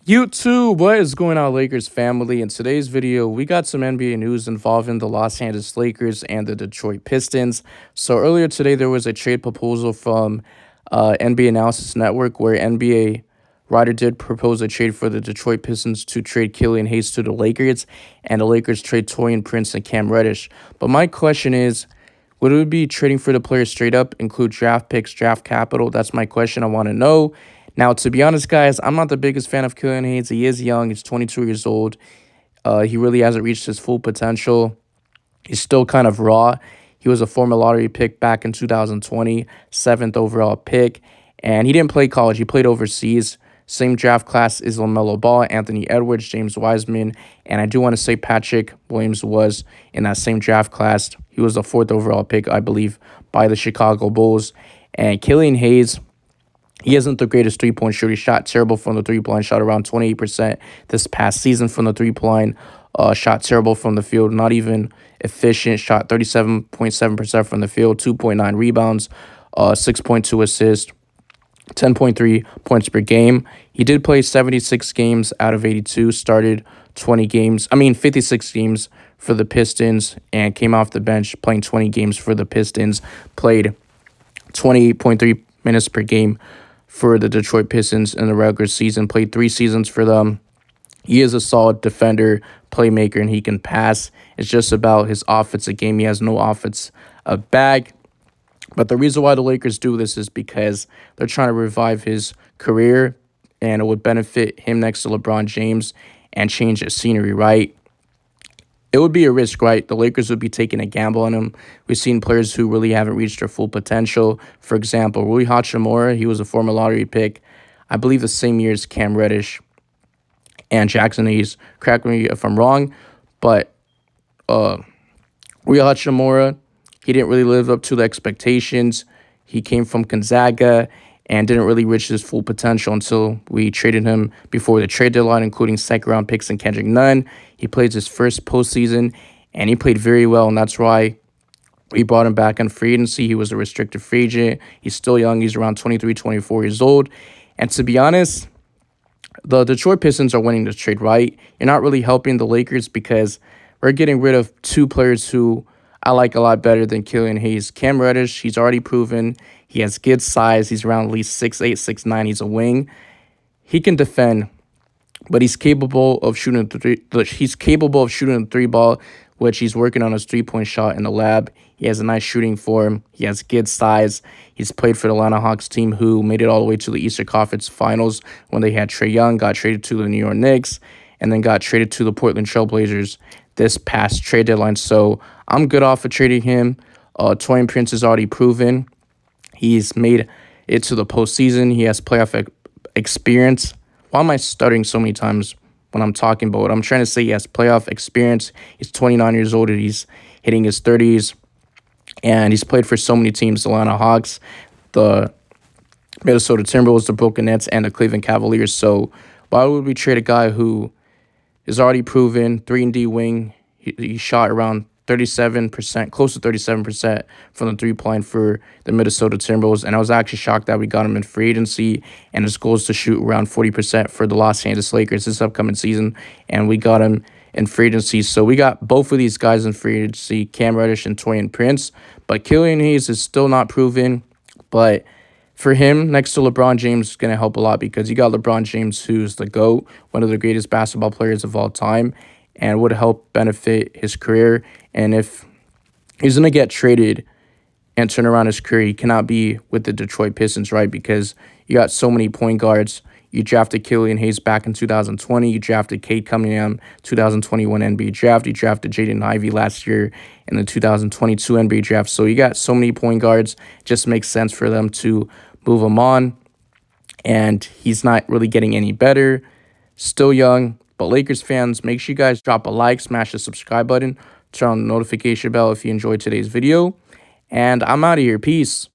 YouTube, what is going on, Lakers family? In today's video, we got some NBA news involving the Los Angeles Lakers and the Detroit Pistons. So earlier today, there was a trade proposal from NBA Analysis Network where NBA writer did propose a trade for the Detroit Pistons to trade Killian Hayes to the Lakers, and the Lakers trade Torian Prince and Cam Reddish. But my question is, would we be trading for the players straight up, include draft picks, draft capital? That's my question I want to know. Now, to be honest, guys, I'm not the biggest fan of Killian Hayes. He is young. He's 22 years old. He really hasn't reached his full potential. He's still kind of raw. He was a former lottery pick back in 2020, seventh overall pick. And he didn't play college. He played overseas. Same draft class is LaMelo Ball, Anthony Edwards, James Wiseman. And I do want to say Patrick Williams was in that same draft class. He was the fourth overall pick, I believe, by the Chicago Bulls. And Killian Hayes, he isn't the greatest three-point shooter. He shot terrible from the three-point line, shot around 28% this past season from the three-point line. Shot terrible from the field, not even efficient. Shot 37.7% from the field, 2.9 rebounds, 6.2 assists, 10.3 points per game. He did play 76 games out of 82, started 56 games for the Pistons, and came off the bench playing 20 games for the Pistons, played 28.3 minutes per game for the Detroit Pistons in the regular season, played 3 seasons for them. He is a solid defender, playmaker, and he can pass. It's just about his offensive game. He has no offense bag. But the reason why the Lakers do this is because they're trying to revive his career, and it would benefit him next to LeBron James and change his scenery, right? It would be a risk, right? The Lakers would be taking a gamble on him. We've seen players who really haven't reached their full potential. For example, Rui Hachimura, he was a former lottery pick, I believe the same year as Cam Reddish and Jackson Hayes. Correct me if I'm wrong, but Rui Hachimura, he didn't really live up to the expectations. He came from Gonzaga and didn't really reach his full potential until we traded him before the trade deadline, including second-round picks and Kendrick Nunn. He played his first postseason, and he played very well, and that's why we brought him back on free agency. He was a restricted free agent. He's still young. He's around 23, 24 years old. And to be honest, the Detroit Pistons are winning this trade, right? You're not really helping the Lakers because we're getting rid of two players who I like a lot better than Killian Hayes. Cam Reddish, he's already proven he has good size. He's around at least 6'8", 6'9". He's a wing. He can defend, but he's capable of shooting the three ball, which he's working on his three-point shot in the lab. He has a nice shooting form. He has good size. He's played for the Atlanta Hawks team, who made it all the way to the Eastern Conference Finals when they had Trae Young, got traded to the New York Knicks, and then got traded to the Portland Trail Blazers this past trade deadline. So I'm good off of trading him. Torian Prince is already proven. He's made it to the postseason. He has playoff experience. Why am I stuttering so many times when I'm talking about it? I'm trying to say he has playoff experience. He's 29 years old and he's hitting his 30s. And he's played for so many teams, the Atlanta Hawks, the Minnesota Timberwolves, the Brooklyn Nets, and the Cleveland Cavaliers. So why would we trade a guy who is already proven, 3-and-D wing? He shot around 37%, close to 37% from the three-point line for the Minnesota Timberwolves. And I was actually shocked that we got him in free agency. And his goal is to shoot around 40% for the Los Angeles Lakers this upcoming season. And we got him in free agency. So we got both of these guys in free agency, Cam Reddish and Torian Prince. But Killian Hayes is still not proven. But for him, next to LeBron James, is going to help a lot because you got LeBron James, who's the GOAT, one of the greatest basketball players of all time, and would help benefit his career. And if he's going to get traded and turn around his career, he cannot be with the Detroit Pistons, right? Because you got so many point guards. You drafted Killian Hayes back in 2020. You drafted Cade Cunningham 2021 NBA draft. You drafted Jaden Ivey last year in the 2022 NBA draft. So you got so many point guards. It just makes sense for them to move him on. And he's not really getting any better. Still young. But Lakers fans, make sure you guys drop a like, smash the subscribe button, turn on the notification bell if you enjoyed today's video. And I'm out of here. Peace.